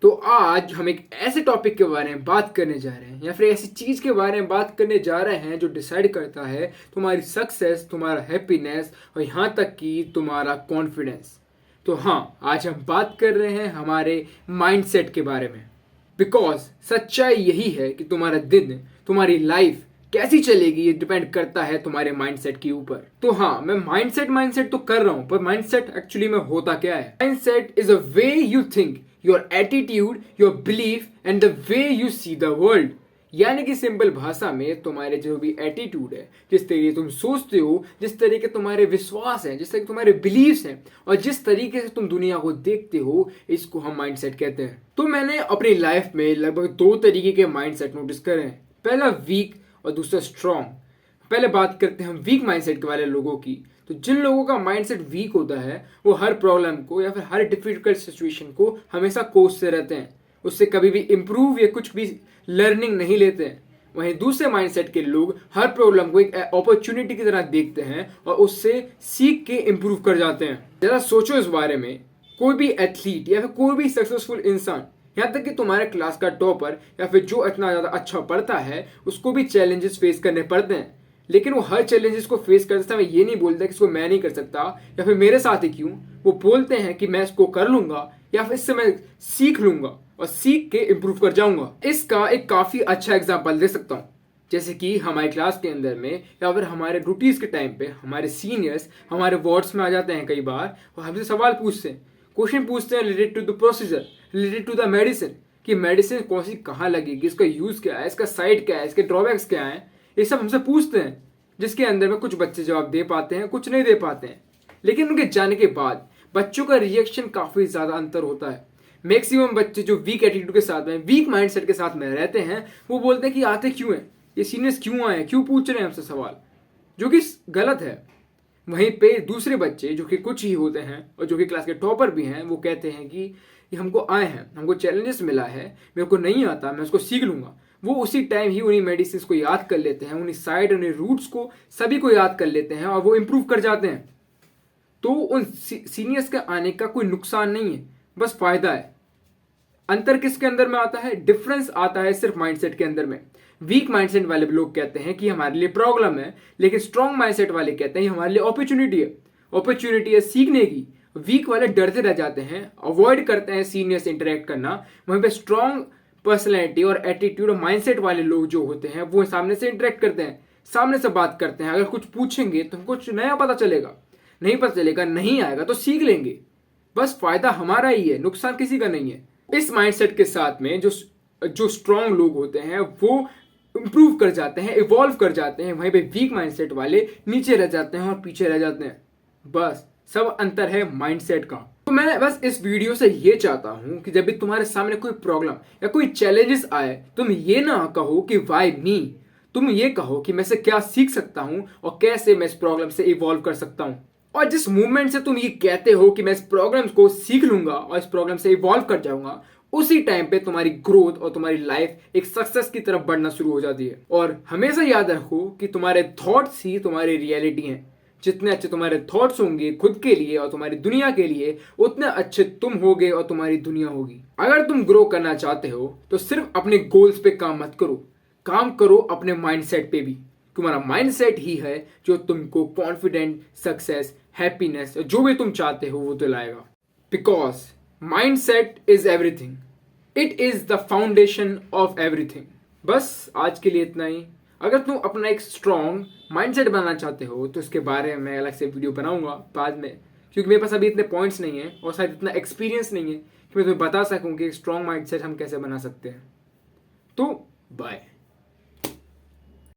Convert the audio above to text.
तो आज हम एक ऐसे टॉपिक के बारे में बात करने जा रहे हैं या फिर ऐसी चीज के बारे में बात करने जा रहे हैं जो डिसाइड करता है तुम्हारी सक्सेस, तुम्हारा हैप्पीनेस और यहाँ तक कि तुम्हारा कॉन्फिडेंस। तो हाँ, आज हम बात कर रहे हैं हमारे माइंडसेट के बारे में। बिकॉज सच्चाई यही है कि तुम्हारा दिन, तुम्हारी लाइफ कैसी चलेगी ये डिपेंड करता है तुम्हारे माइंडसेट के ऊपर। तो हाँ, मैं माइंडसेट तो कर रहा हूं, पर माइंडसेट एक्चुअली में होता क्या है? Mindset is a way you think, your attitude, your belief and the way you see the world. यानी कि सिंपल भाषा में तुम्हारे जो भी एटीट्यूड है, जिस तरीके तुम सोचते हो, जिस तरीके तुम्हारे विश्वास हैं, जिस तरीके तुम्हारे बिलीव्स हैं और जिस तरीके से तुम दुनिया को देखते हो, इसको हम माइंडसेट कहते हैं। तो मैंने अपनी लाइफ में लगभग 2 तरीके के माइंडसेट नोटिस करे हैं। पहला वीक और दूसरा स्ट्रॉन्ग। पहले बात करते हैं हम वीक माइंडसेट के वाले लोगों की। तो जिन लोगों का माइंडसेट वीक होता है वो हर प्रॉब्लम को या फिर हर डिफिकल्ट सिचुएशन को हमेशा कोसते रहते हैं, उससे कभी भी इम्प्रूव या कुछ भी लर्निंग नहीं लेते हैं। वहीं दूसरे माइंडसेट के लोग हर प्रॉब्लम को एक अपॉर्चुनिटी की तरह देखते हैं और उससे सीख के इम्प्रूव कर जाते हैं। जरा सोचो इस बारे में, कोई भी एथलीट या फिर कोई भी सक्सेसफुल इंसान, यहाँ तक कि तुम्हारे क्लास का टॉपर या फिर जो इतना ज़्यादा अच्छा पढ़ता है, उसको भी चैलेंजेस फेस करने पड़ते हैं। लेकिन वो हर चैलेंजेस को फेस करते समय ये नहीं बोलता कि इसको मैं नहीं कर सकता या फिर मेरे साथ ही क्यों। वो बोलते हैं कि मैं इसको कर लूंगा या फिर इससे मैं सीख लूंगा और सीख के इम्प्रूव कर जाऊंगा। इसका एक काफ़ी अच्छा एग्जाम्पल दे सकता हूँ। जैसे कि हमारे क्लास के अंदर में या फिर हमारे ड्यूटीज़ के टाइम पे हमारे सीनियर्स हमारे वार्ड्स में आ जाते हैं कई बार और हमसे सवाल पूछते हैं, क्वेश्चन पूछते हैं related to the procedure, related to the medicine, कि मेडिसिन कौन सी कहाँ लगेगी, इसका यूज़ क्या है, इसका साइड क्या है, इसके ड्रॉबैक्स क्या हैं, ये सब हमसे पूछते हैं। जिसके अंदर में कुछ बच्चे जवाब दे पाते हैं, कुछ नहीं दे पाते हैं। लेकिन उनके जाने के बाद बच्चों का रिएक्शन काफ़ी ज़्यादा अंतर होता है। मैक्सिमम बच्चे जो वीक एटीट्यूड के साथ में, वीक माइंडसेट के साथ में रहते हैं, वो बोलते हैं कि आते क्यों हैं, ये सीनियर्स क्यों आए, क्यों पूछ रहे हैं हमसे सवाल, जो कि गलत है। वहीं पे दूसरे बच्चे जो कि कुछ ही होते हैं और जो कि क्लास के टॉपर भी हैं, वो कहते हैं कि ये हमको आए हैं, हमको चैलेंजेस मिला है, मेरे को नहीं आता, मैं उसको सीख लूंगा। वो उसी टाइम ही उन्हीं मेडिसिन को याद कर लेते हैं, उन्हीं साइड, उन्हीं रूट्स को सभी को याद कर लेते हैं और वो इम्प्रूव कर जाते हैं। तो उन सीनियर्स के आने का कोई नुकसान नहीं है, बस फायदा है। अंतर किसके अंदर में आता है? डिफरेंस आता है सिर्फ माइंडसेट के अंदर में। वीक माइंडसेट वाले लोग कहते हैं कि हमारे लिए प्रॉब्लम है, लेकिन स्ट्रॉन्ग माइंडसेट वाले कहते हैं हमारे लिए अपॉर्चुनिटी है, अपॉर्चुनिटी है सीखने की। वीक वाले डरते रह जाते हैं, अवॉइड करते हैं सीनियर से इंटरेक्ट करना। वहीं पे स्ट्रॉन्ग पर्सनैलिटी और एटीट्यूड और माइंडसेट वाले लोग जो होते हैं वो सामने से इंटरेक्ट करते हैं, सामने से बात करते हैं। अगर कुछ पूछेंगे तो हमको कुछ नया पता चलेगा, नहीं पता चलेगा, नहीं आएगा तो सीख लेंगे। बस फायदा हमारा ही है, नुकसान किसी का नहीं है। इस माइंडसेट के साथ में जो स्ट्रॉन्ग लोग होते हैं वो इंप्रूव कर जाते हैं, इवॉल्व कर जाते हैं। वहीं पे वीक माइंडसेट वाले नीचे रह जाते हैं और पीछे रह जाते हैं। बस सब अंतर है माइंडसेट का। तो मैं बस इस वीडियो से ये चाहता हूं कि जब भी तुम्हारे सामने कोई प्रॉब्लम या कोई चैलेंजेस आए, तुम ये ना कहो कि व्हाई मी, तुम ये कहो कि मैं से क्या सीख सकता हूं और कैसे मैं इस प्रॉब्लम से इवॉल्व कर सकता हूं। और जिस मूवमेंट से तुम ये कहते हो कि मैं इस प्रॉब्लम को सीख लूंगा और इस प्रॉब्लम से इवॉल्व कर जाऊंगा, उसी टाइम पे तुम्हारी ग्रोथ और तुम्हारी लाइफ एक सक्सेस की तरफ बढ़ना शुरू हो जाती है। और हमेशा याद रखो कि तुम्हारे थॉट्स ही तुम्हारी रियलिटी हैं। जितने अच्छे तुम्हारे थॉट्स होंगे खुद के लिए और तुम्हारी दुनिया के लिए, उतने अच्छे तुम होगे और तुम्हारी दुनिया होगी। अगर तुम ग्रो करना चाहते हो तो सिर्फ अपने गोल्स पे काम मत करो, काम करो अपने माइंडसेट पे भी। तुम्हारा माइंडसेट ही है जो तुमको कॉन्फिडेंट, सक्सेस, हैप्पीनेस, जो भी तुम चाहते हो वो दिलाएगा। Because mindset is everything, it is the foundation of everything. बस आज के लिए इतना ही। अगर तुम अपना एक स्ट्रॉन्ग माइंडसेट बनाना चाहते हो तो इसके बारे में मैं अलग से वीडियो बनाऊंगा बाद में, क्योंकि मेरे पास अभी इतने पॉइंट्स नहीं है और शायद इतना एक्सपीरियंस नहीं है कि मैं तुम्हें बता सकूं कि एक स्ट्रॉन्ग माइंडसेट हम कैसे बना सकते हैं। तो बाय।